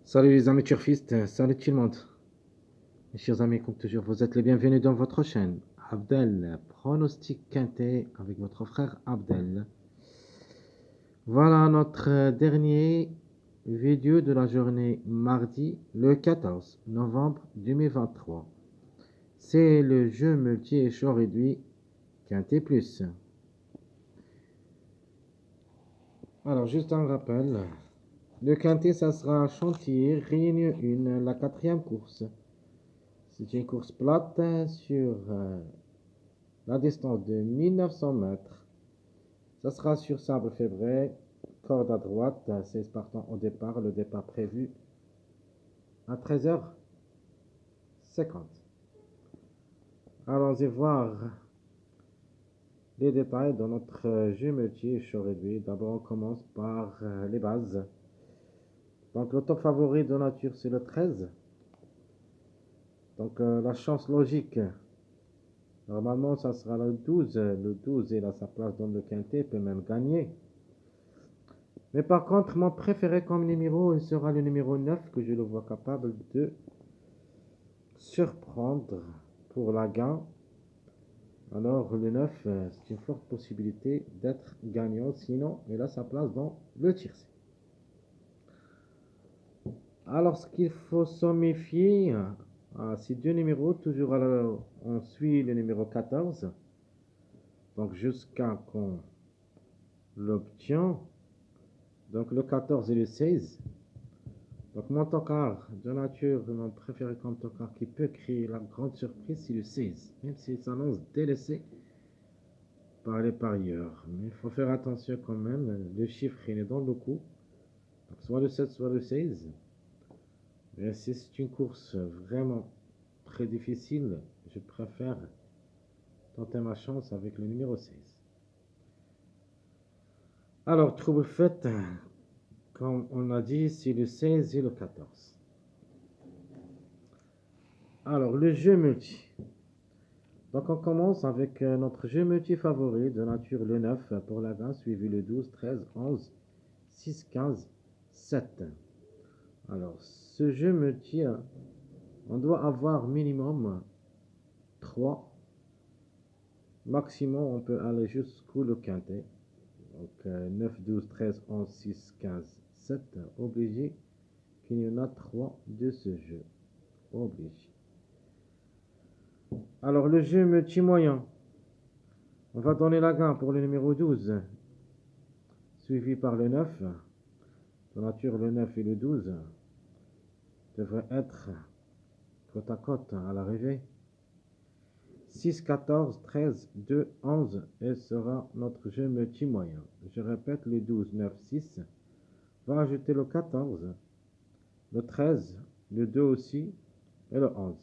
Salut les amis turfistes, salut tout le monde. Mes chers amis, comme toujours, vous êtes les bienvenus dans votre chaîne. Abdel, pronostic quintet avec votre frère Abdel. Voilà notre dernier vidéo de la journée mardi, le 14 novembre 2023. C'est le jeu multi et chaud réduit quintet plus. Alors, juste un rappel. Le quintet, ça sera Chantilly, Réunion 1, la quatrième course. C'est une course plate sur la distance de 1900 mètres. Ça sera sur sable février, corde à droite, 16 partants au départ, le départ prévu à 13h50. Allons-y voir les détails de notre jeu multi chaud réduit. D'abord, on commence par les bases. Donc, le top favori de nature, c'est le 13. Donc, la chance logique, normalement, ça sera le 12. Le 12, il a sa place dans le quintet, peut même gagner. Mais par contre, mon préféré comme numéro, il sera le numéro 9 que je le vois capable de surprendre pour la gain. Alors, le 9, c'est une forte possibilité d'être gagnant. Sinon, il a sa place dans le tiercé. Alors, ce qu'il faut se méfier, ces deux numéros. Toujours, on suit le numéro 14. Donc, jusqu'à qu'on l'obtient. Donc, le 14 et le 16. Donc mon tocard de nature, mon préféré comme tocard qui peut créer la grande surprise, c'est le 16. Même s'il s'annonce délaissé par les parieurs. Mais il faut faire attention quand même, le chiffre il est dans le coup. Donc soit le 7, soit le 16. Mais si c'est une course vraiment très difficile, je préfère tenter ma chance avec le numéro 16. Alors, trouble fait, comme on a dit, c'est le 16 et le 14. Alors, le jeu multi. Donc on commence avec notre jeu multi favori de nature le 9 pour la 20, suivi le 12, 13, 11, 6, 15, 7. Alors ce jeu multi, on doit avoir minimum 3. Maximum on peut aller jusqu'au le quintet. Donc 9, 12, 13, 11, 6, 15, 7. Obligé qu'il y en a 3 de ce jeu. Obligé. Alors le jeu multi moyen. On va donner la gain pour le numéro 12. Suivi par le 9. De nature, le 9 et le 12 devraient être côte à côte à l'arrivée. 6, 14, 13, 2, 11 et sera notre jeu multi-moyen. Je répète, le 12, 9, 6 va ajouter le 14, le 13, le 2 aussi et le 11.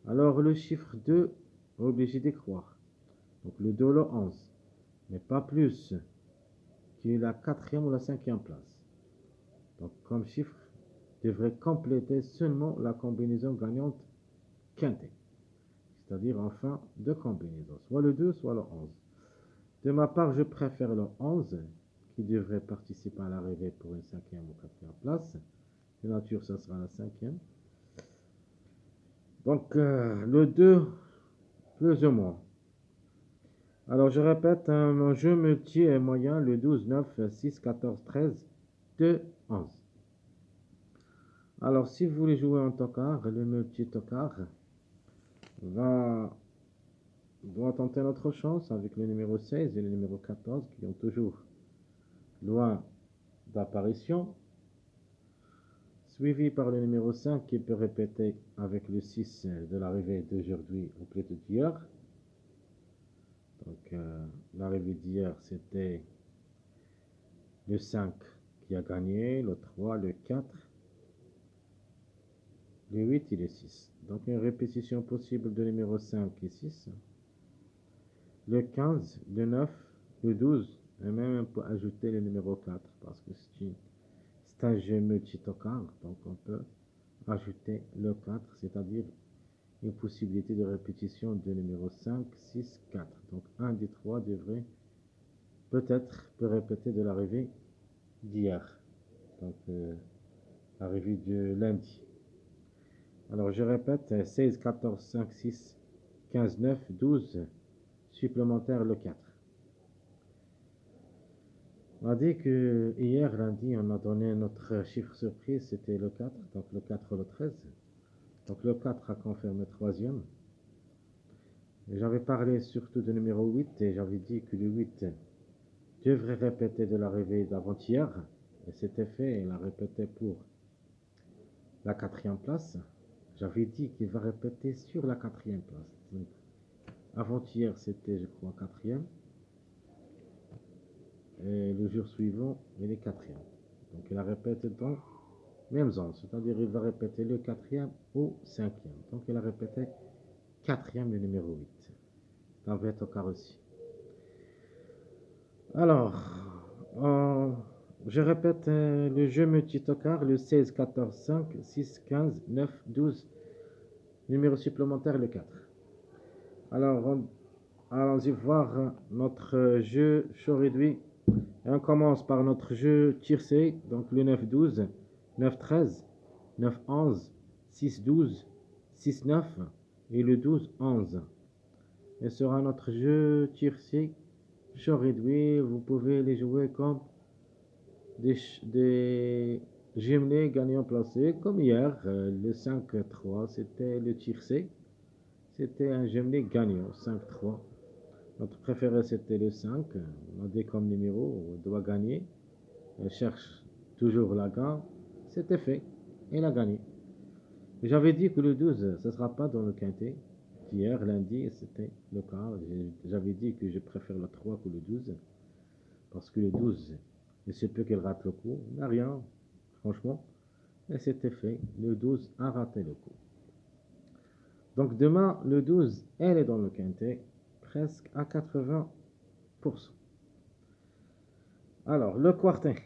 Alors le chiffre 2, obligé d'y croire. Donc le 2, le 11, mais pas plus que la quatrième ou la cinquième place. Donc comme chiffre, devrait compléter seulement la combinaison gagnante quintet. C'est-à-dire en fin de combinaison. Soit le 2, soit le 11. De ma part, je préfère le 11, qui devrait participer à l'arrivée pour une cinquième ou quatrième place. De nature, ça sera la cinquième. Donc, le 2, plus ou moins. Alors, je répète, mon jeu multi est moyen, le 12, 9, 6, 14, 13, 2, 11. Alors, si vous voulez jouer en tocard, le multi tocard doit tenter notre chance avec le numéro 16 et le numéro 14 qui ont toujours loin d'apparition, suivi par le numéro 5 qui peut répéter avec le 6 de l'arrivée d'aujourd'hui ou plutôt d'hier. Donc l'arrivée d'hier c'était le 5 qui a gagné, le 3, le 4, le 8 et le 6. Donc une répétition possible de numéro 5 et 6. Le 15, le 9, le 12, et même on peut ajouter le numéro 4 parce que c'est un jeu multi-tocard, donc on peut ajouter le 4, c'est-à-dire une possibilité de répétition de numéro 5, 6, 4. Donc un des trois devrait peut répéter de l'arrivée d'hier. Donc revue de lundi. Alors je répète, 16, 14, 5, 6, 15, 9, 12, supplémentaire le 4. On a dit que hier, lundi, on a donné notre chiffre surprise, c'était le 4, donc le 4, le 13. Donc le 4 a confirmé troisième. J'avais parlé surtout du numéro 8 et j'avais dit que le 8 devrait répéter de l'arrivée d'avant-hier. Et c'était fait, il a répété pour la quatrième place. J'avais dit qu'il va répéter sur la quatrième place. Donc, avant-hier, c'était, je crois, quatrième. Et le jour suivant, il est quatrième. Donc il a répété dans même zone, c'est-à-dire il va répéter le quatrième au cinquième. Donc il a répété quatrième le numéro 8. Ça va être au quart aussi. Alors, je répète le jeu multi-tocard, le 16, 14, 5, 6, 15, 9, 12, numéro supplémentaire le 4. Alors, allons-y voir notre jeu chaud réduit. Et on commence par notre jeu tiercé, donc le 9, 12, 9, 13, 9, 11, 6, 12, 6, 9 et le 12, 11. Et sera notre jeu tiercé chaud réduit. Vous pouvez les jouer comme des jumelés gagnants placés, comme hier. Le 5-3, c'était le tiercé. C'était un jumelé gagnant, 5-3. Notre préféré, c'était le 5. On a dit comme numéro, on doit gagner. Elle cherche toujours la gagne. C'était fait. Elle a gagné. J'avais dit que le 12, ce ne sera pas dans le quintet. Hier, lundi, c'était le cas. J'avais dit que je préfère le 3 que le 12. Parce que le 12, il se peut qu'elle rate le coup. Il n'a rien, franchement. Et c'était fait. Le 12 a raté le coup. Donc demain, le 12, elle est dans le quintet. Presque à 80%. Alors, le quartet.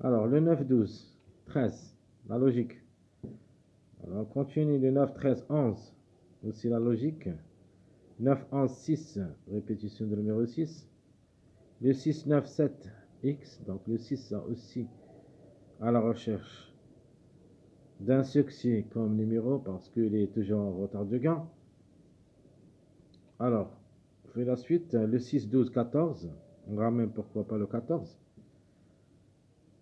Alors, le 9, 12, 13, la logique. Alors, on continue le 9, 13, 11, aussi la logique. 9, 11, 6, répétition de numéro 6. Le 6, 9, 7, X, donc le 6 a aussi à la recherche d'un succès comme numéro parce qu'il est toujours en retard de gain. Alors, on fait la suite, le 6, 12, 14, on ramène pourquoi pas le 14.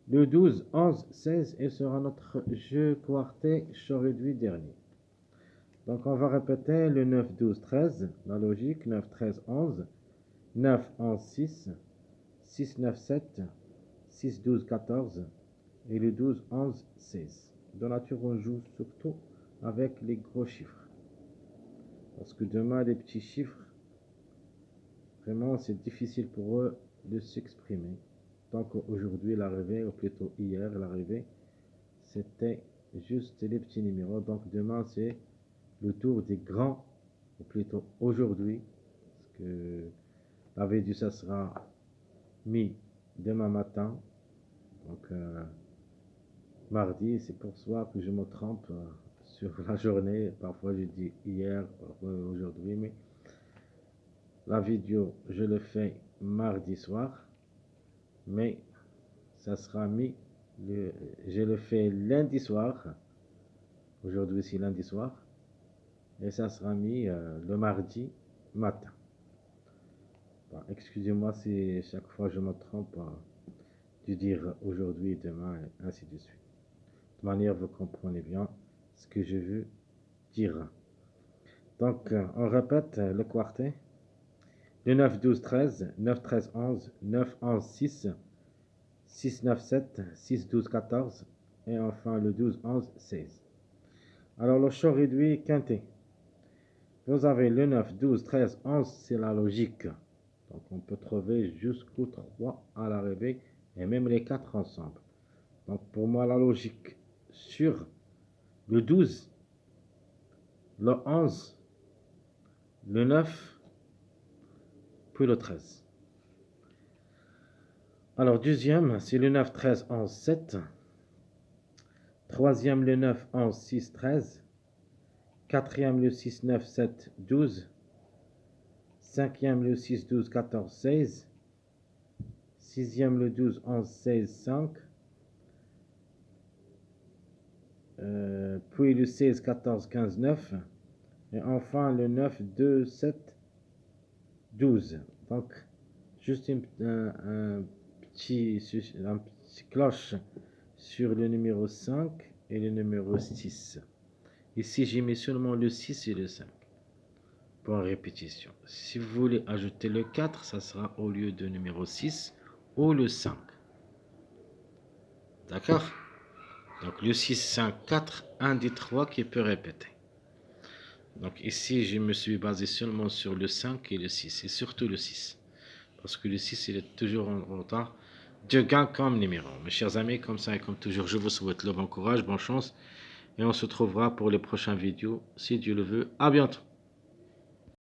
Le 12, 11, 16 et sera notre jeu quartet chaud réduit dernier. Donc on va répéter le 9, 12, 13, la logique, 9, 13, 11, 9, 11, 6, 6, 9, 7, 6, 12, 14 et le 12, 11, 16. Dans la nature, on joue surtout avec les gros chiffres. Parce que demain, les petits chiffres, vraiment, c'est difficile pour eux de s'exprimer. Donc aujourd'hui, l'arrivée, ou plutôt hier, l'arrivée, c'était juste les petits numéros. Donc demain, c'est le tour des grands, ou plutôt aujourd'hui, parce que la veille du ça sera mis demain matin, donc mardi. C'est pour ça que je me trompe sur la journée. Parfois je dis hier, parfois aujourd'hui, mais la vidéo, je le fais mardi soir, mais ça sera mis, je le fais lundi soir, aujourd'hui c'est lundi soir, et ça sera mis le mardi matin. Bon, excusez-moi si chaque fois je me trompe de dire aujourd'hui, demain, et ainsi de suite. De toute manière, vous comprenez bien ce que je veux dire. Donc, on répète le quartet. Le 9, 12, 13, 9, 13, 11, 9, 11, 6, 6, 9, 7, 6, 12, 14, et enfin le 12, 11, 16. Alors, le chaud réduit quintet. Vous avez le 9, 12, 13, 11, c'est la logique. Donc, on peut trouver jusqu'au 3 à l'arrivée, et même les 4 ensemble. Donc, pour moi, la logique sur le 12, le 11, le 9, puis le 13. Alors, deuxième, c'est le 9, 13, 11, 7. Troisième, le 9, 11, 6, 13. Quatrième, le 6, 9, 7, 12. Cinquième, le 6, 12, 14, 16. Sixième, le 12, 11, 16, 5. puis le 16, 14, 15, 9, et enfin le 9, 2, 7, 12. Donc, juste un petit cloche sur le numéro 5 et le numéro 6. Ici, j'ai mis seulement le 6 et le 5 pour répétition. Si vous voulez ajouter le 4, ça sera au lieu de numéro 6 ou le 5. D'accord? Donc le 6, 5, 4, un des trois qui peut répéter. Donc ici, je me suis basé seulement sur le 5 et le 6, et surtout le 6. Parce que le 6, il est toujours en retard de gain comme numéro. Mes chers amis, comme ça et comme toujours, je vous souhaite le bon courage, bonne chance, et on se trouvera pour les prochaines vidéos, si Dieu le veut. À bientôt.